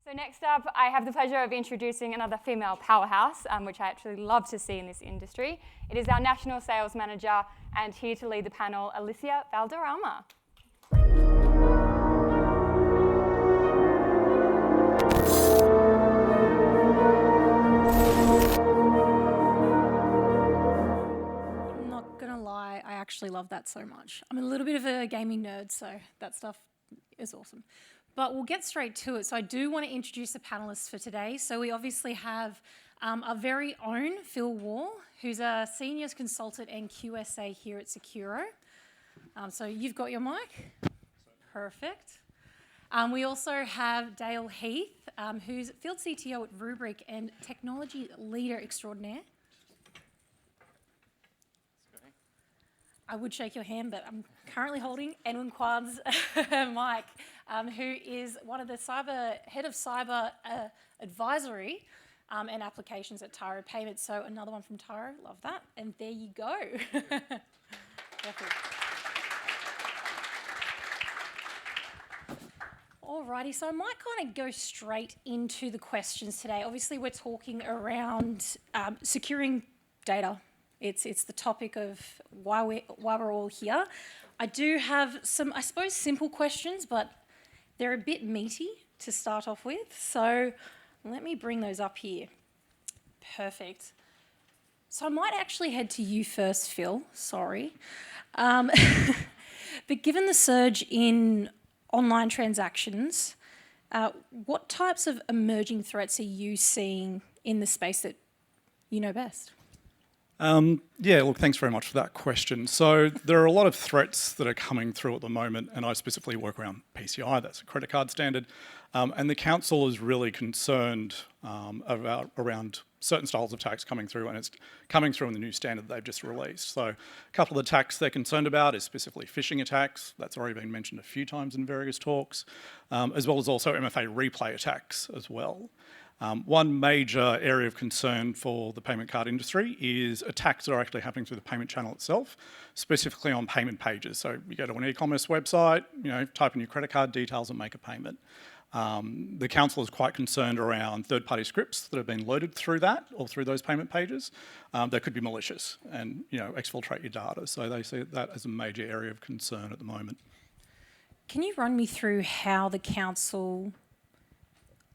So next up, I have the pleasure of introducing another female powerhouse, which I actually love to see in this industry. It is our National Sales Manager, and here to lead the panel, Alicia Valderrama. I'm not gonna lie, I actually love that so much. I'm a little bit of a gaming nerd, so that stuff is awesome. But we'll get straight to it. So I do want to introduce the panelists for today. So we obviously have our very own Phil Wall, who's a senior consultant and QSA here at Sekuro. So you've got your mic. Perfect. We also have Dale Heath, who's Field CTO at Rubrik and Technology Leader Extraordinaire. I would shake your hand, but I'm currently holding Edwin Kwan's mic, who is one of the head of cyber advisory and applications at Tyro Payments. So another one from Tyro, love that. And there you go. Alrighty, so I might kind of go straight into the questions today. Obviously, we're talking around securing data. It's the topic of why we're all here. I do have some, I suppose, simple questions, but they're a bit meaty to start off with. So let me bring those up here. Perfect. So I might actually head to you first, Phil. Sorry. But given the surge in online transactions, what types of emerging threats are you seeing in the space that you know best? Yeah, look, thanks very much for that question. So there are a lot of threats that are coming through at the moment, and I specifically work around PCI, that's a credit card standard, and the council is really concerned around certain styles of attacks coming through, and it's coming through in the new standard that they've just released. So a couple of attacks they're concerned about is specifically phishing attacks. That's already been mentioned a few times in various talks, as well as also MFA replay attacks as well. One major area of concern for the payment card industry is attacks that are actually happening through the payment channel itself, specifically on payment pages. So you go to an e-commerce website, type in your credit card details and make a payment. The council is quite concerned around third-party scripts that have been loaded through that or through those payment pages that could be malicious and exfiltrate your data. So they see that as a major area of concern at the moment. Can you run me through how the council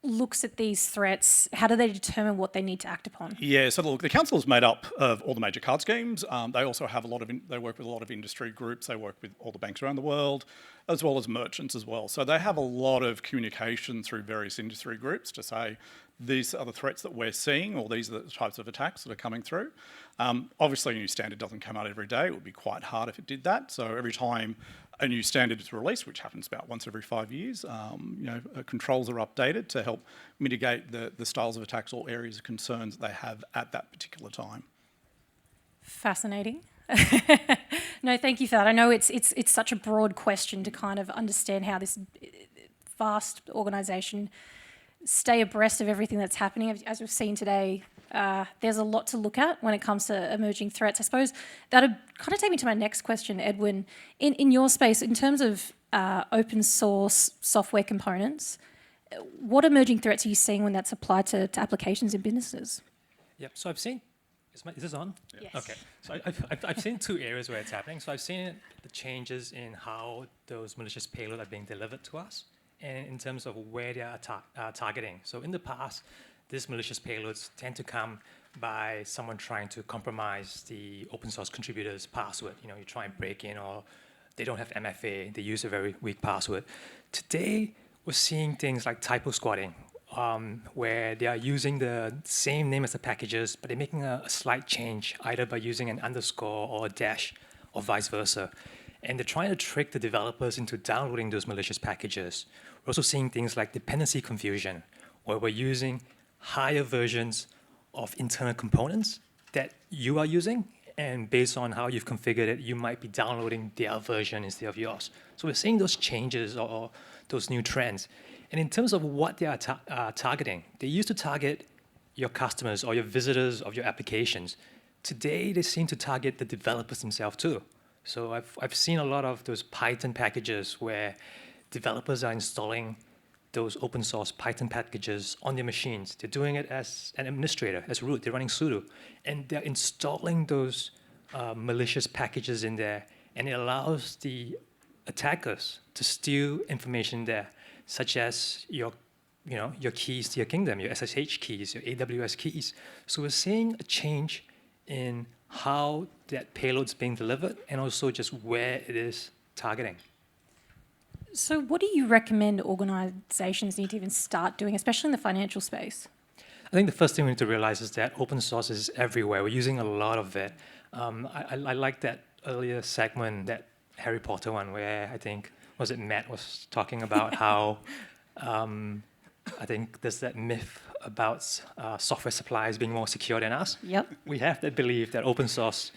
looks at these threats? How do they determine what they need to act upon? Yeah, so look, the council is made up of all the major card schemes. They also have they work with a lot of industry groups. They work with all the banks around the world, as well as merchants as well. So they have a lot of communication through various industry groups to say, these are the threats that we're seeing, or these are the types of attacks that are coming through. Obviously, a new standard doesn't come out every day. It would be quite hard if it did that. So every time a new standard is released, which happens about once every 5 years, controls are updated to help mitigate the styles of attacks or areas of concerns they have at that particular time. Fascinating. No, thank you for that. I know it's such a broad question to kind of understand how this vast organisation stay abreast of everything that's happening. As we've seen today, there's a lot to look at when it comes to emerging threats. I suppose that'll kind of take me to my next question, Edwin. In your space, in terms of open source software components, what emerging threats are you seeing when that's applied to applications in businesses? Yep, so I've seen, is this on? Yes. Okay, so I've seen two areas where it's happening. So I've seen the changes in how those malicious payloads are being delivered to us, and in terms of where they are targeting. So in the past, these malicious payloads tend to come by someone trying to compromise the open source contributor's password. You try and break in, or they don't have MFA, they use a very weak password. Today, we're seeing things like typo squatting, where they are using the same name as the packages, but they're making a slight change, either by using an underscore or a dash, or vice versa. And they're trying to trick the developers into downloading those malicious packages. We're also seeing things like dependency confusion, where we're using higher versions of internal components that you are using, and based on how you've configured it, you might be downloading their version instead of yours. So we're seeing those changes or those new trends. And in terms of what they are targeting, they used to target your customers or your visitors of your applications. Today, they seem to target the developers themselves too. So I've seen a lot of those Python packages where developers are installing those open source Python packages on their machines. They're doing it as an administrator, as root. They're running sudo. And they're installing those malicious packages in there. And it allows the attackers to steal information there, such as your keys to your kingdom, your SSH keys, your AWS keys. So we're seeing a change in how that payload's being delivered and also just where it is targeting. So what do you recommend organizations need to even start doing, especially in the financial space? I think the first thing we need to realize is that open source is everywhere. We're using a lot of it. I like that earlier segment, that Harry Potter one, where I think, was it Matt was talking about how I think there's that myth about software suppliers being more secure than us. Yep. We have that belief that open source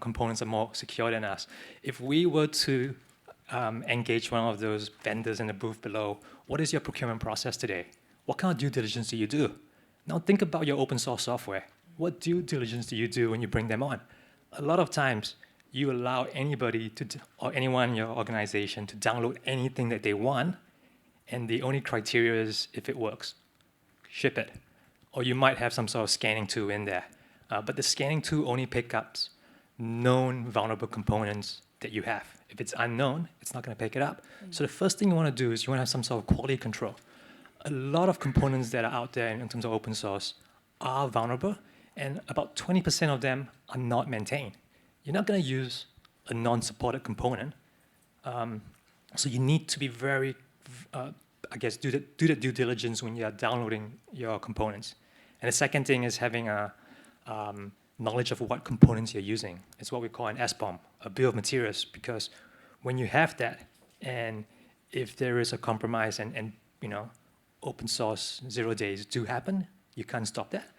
components are more secure than us. If we were to engage one of those vendors in the booth below, what is your procurement process today? What kind of due diligence do you do? Now think about your open source software. What due diligence do you do when you bring them on? A lot of times, you allow anybody or anyone in your organization to download anything that they want, and the only criteria is if it works, ship it. Or you might have some sort of scanning tool in there. But the scanning tool only picks up known vulnerable components that you have. If it's unknown, it's not going to pick it up. So the first thing you want to do is you want to have some sort of quality control. A lot of components that are out there in terms of open source are vulnerable, and about 20% of them are not maintained. You're not going to use a non-supported component. So you need to be very, do the due diligence when you're downloading your components. And the second thing is having a knowledge of what components you're using. It's what we call an SBOM, a bill of materials, because when you have that, and if there is a compromise and open source 0 days do happen, you can't stop that.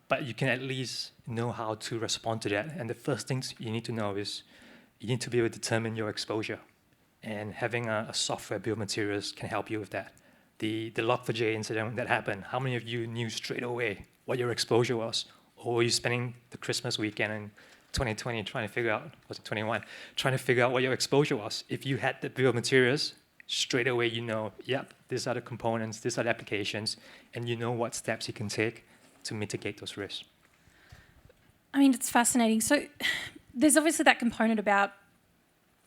But you can at least know how to respond to that. And the first things you need to know is you need to be able to determine your exposure. And having a software bill of materials can help you with that. The Log4j incident that happened, how many of you knew straight away what your exposure was? Or were you spending the Christmas weekend in 2020 trying to figure out, was it 21, trying to figure out what your exposure was? If you had the bill of materials, straight away you know, yep, these are the components, these are the applications, and you know what steps you can take to mitigate those risks. I mean, it's fascinating. So there's obviously that component about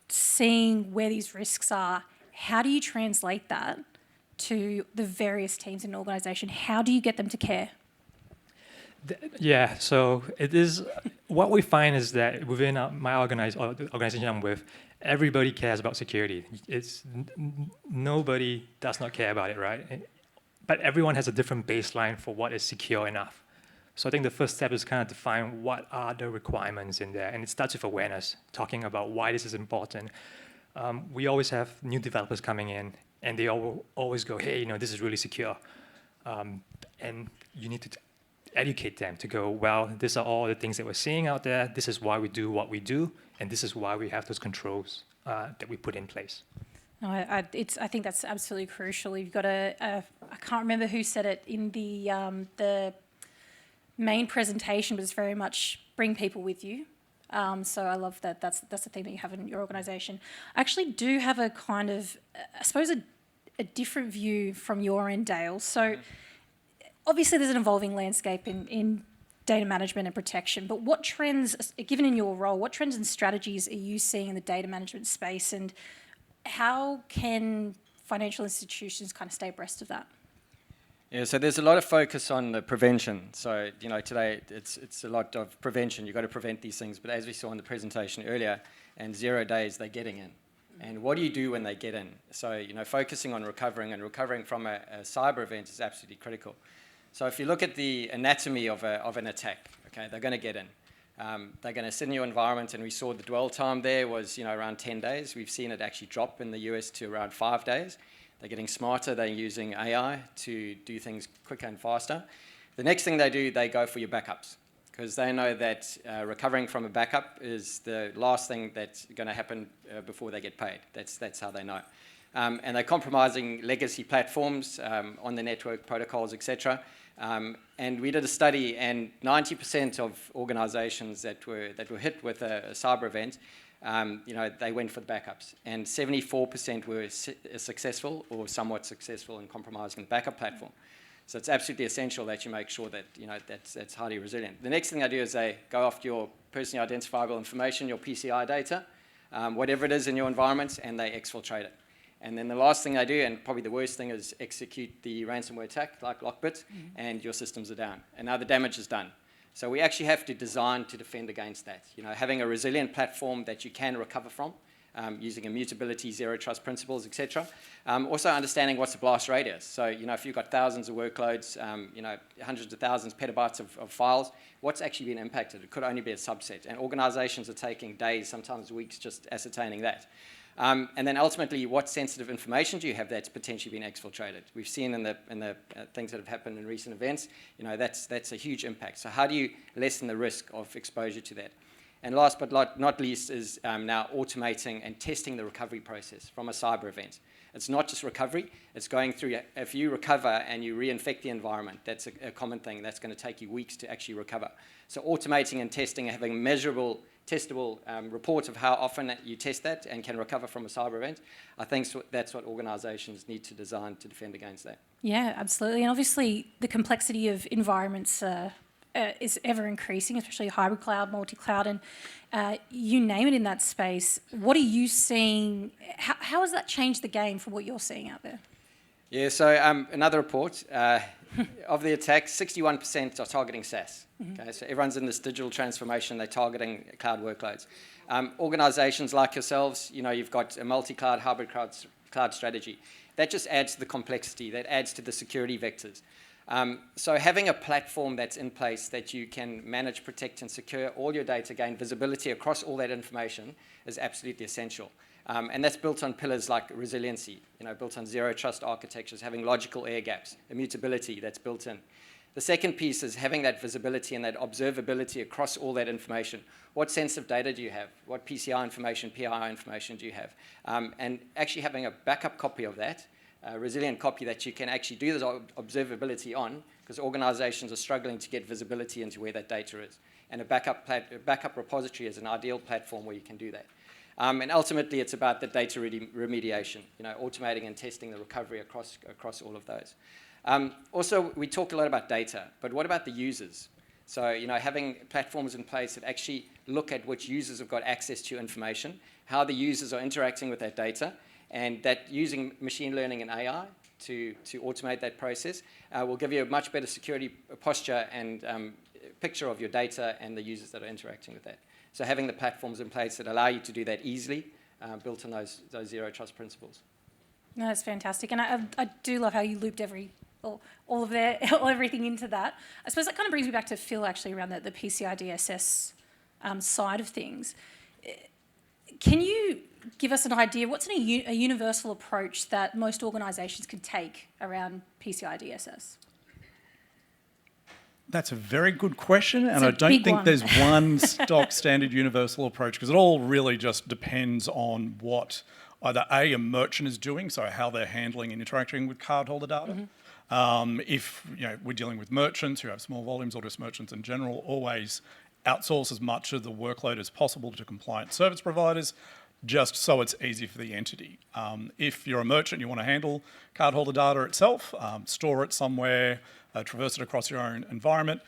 seeing where these risks are. How do you translate that to the various teams in an organization? How do you get them to care? Yeah, so it is, what we find is that within my organization I'm with, everybody cares about security. Nobody does not care about it, right? But everyone has a different baseline for what is secure enough. So I think the first step is kind of define what are the requirements in there, and it starts with awareness, talking about why this is important. We always have new developers coming in, and they always go, hey, this is really secure. And you need to educate them to go, well, these are all the things that we're seeing out there. This is why we do what we do, and this is why we have those controls that we put in place. No, I think that's absolutely crucial. You've got I can't remember who said it in the main presentation, but it's very much bring people with you. So I love that. That's the thing that you have in your organisation. I actually do have a kind of, I suppose, a different view from your end, Dale. So obviously there's an evolving landscape in data management and protection, but what trends, given in your role, what trends and strategies are you seeing in the data management space, and how can financial institutions kind of stay abreast of that? Yeah, so there's a lot of focus on the prevention. So, today it's a lot of prevention. You've got to prevent these things. But as we saw in the presentation earlier, and 0 days, they're getting in. And what do you do when they get in? So, focusing on recovering from a cyber event is absolutely critical. So if you look at the anatomy of an attack, okay, they're going to get in. They're going to sit in your environment, and we saw the dwell time there was around 10 days. We've seen it actually drop in the US to around 5 days. They're getting smarter. They're using AI to do things quicker and faster. The next thing they do, they go for your backups, because they know that recovering from a backup is the last thing that's going to happen before they get paid. That's how they know. And they're compromising legacy platforms on the network protocols, etc. And we did a study, and 90% of organizations that were hit with a cyber event they went for the backups. And 74% were successful or somewhat successful in compromising the backup platform. So it's absolutely essential that you make sure that that's highly resilient. The next thing they do is they go after your personally identifiable information, your PCI data, whatever it is in your environment, and they exfiltrate it. And then the last thing they do, and probably the worst thing, is execute the ransomware attack like Lockbit, and your systems are down. And now the damage is done. So we actually have to design to defend against that. Having a resilient platform that you can recover from, using immutability, zero trust principles, etc. Also understanding what's the blast radius. So, if you've got thousands of workloads, hundreds of thousands, petabytes of files, what's actually been impacted? It could only be a subset. And organizations are taking days, sometimes weeks, just ascertaining that. And then ultimately, what sensitive information do you have that's potentially been exfiltrated? We've seen in the things that have happened in recent events, that's a huge impact. So how do you lessen the risk of exposure to that? And last but not least is now automating and testing the recovery process from a cyber event. It's not just recovery, it's going through, if you recover and you reinfect the environment, that's a common thing, that's going to take you weeks to actually recover. So automating and testing, having measurable, testable reports of how often you test that and can recover from a cyber event, I think that's what organisations need to design to defend against that. Yeah, absolutely. And obviously the complexity of environments is ever increasing, especially hybrid cloud, multi-cloud, and you name it in that space. What are you seeing? How has that changed the game from what you're seeing out there? Yeah, so another report, of the attacks, 61% are targeting SaaS. Okay, so everyone's in this digital transformation, they're targeting cloud workloads. Organizations like yourselves, you've got a multi-cloud, hybrid cloud strategy. That just adds to the complexity, that adds to the security vectors. So having a platform that's in place that you can manage, protect, and secure all your data, gain visibility across all that information is absolutely essential. And that's built on pillars like resiliency, built on zero trust architectures, having logical air gaps, immutability that's built in. The second piece is having that visibility and that observability across all that information. What sensitive data do you have? What PCI information, PII information do you have? And actually having a backup copy of that, a resilient copy that you can actually do this observability on, because organizations are struggling to get visibility into where that data is. And a backup repository is an ideal platform where you can do that. And ultimately, it's about the data remediation, automating and testing the recovery across all of those. Also, we talk a lot about data, but what about the users? So, having platforms in place that actually look at which users have got access to information, how the users are interacting with that data, and that using machine learning and AI to automate that process will give you a much better security posture and picture of your data and the users that are interacting with that. So having the platforms in place that allow you to do that easily, built on those zero trust principles. No, that's fantastic, and I do love how you looped everything into that. I suppose that kind of brings me back to Phil actually around the PCI DSS side of things. Can you give us an idea, what's a universal approach that most organisations can take around PCI DSS? That's a very good question, and I don't think there's one stock standard universal approach, because it all really just depends on what either a merchant is doing, so how they're handling and interacting with cardholder data. If we're dealing with merchants who have small volumes, or just merchants in general, always outsource as much of the workload as possible to compliant service providers, just so it's easy for the entity. If you're a merchant, you want to handle cardholder data itself, store it somewhere, traverse it across your own environment.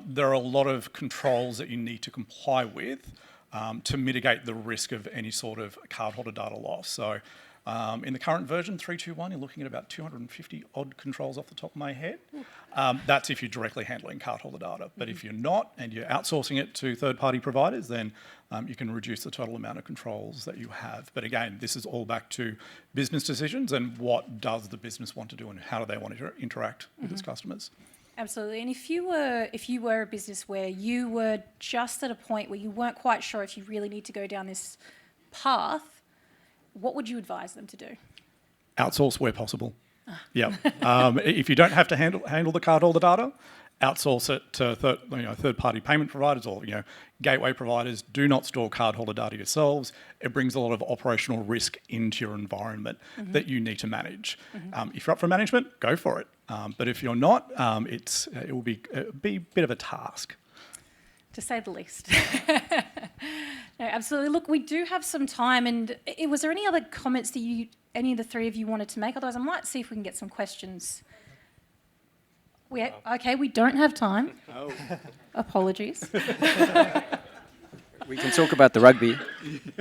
There are a lot of controls that you need to comply with to mitigate the risk of any sort of cardholder data loss. So in the current version, 3.2.1, you're looking at about 250 odd controls off the top of my head. That's if you're directly handling cardholder data. But if you're not, and you're outsourcing it to third-party providers, then you can reduce the total amount of controls that you have. But again, this is all back to business decisions and what does the business want to do and how do they want to interact with its customers. Absolutely. And if you were a business where you were just at a point where you weren't quite sure if you really need to go down this path, what would you advise them to do? Outsource where possible. Yeah. If you don't have to handle the cardholder data, outsource it to third-party payment providers or gateway providers. Do not store cardholder data yourselves. It brings a lot of operational risk into your environment that you need to manage. If you're up for management, go for it. But if you're not, it will be a bit of a task. to say the least. No, absolutely. Look, we do have some time, and was there any other comments that any of the three of you wanted to make? Otherwise, I might see if we can get some questions. Okay, we don't have time. Oh. Apologies. We can talk about the rugby.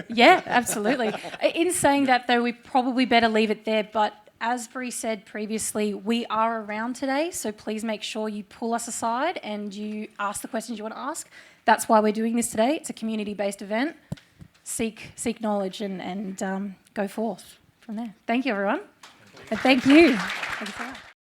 Yeah, absolutely. In saying that, though, we probably better leave it there, but as Bree said previously, we are around today, so please make sure you pull us aside and you ask the questions you want to ask. That's why we're doing this today. It's a community-based event. Seek knowledge and go forth from there. Thank you, everyone. And thank you. Thank you so much.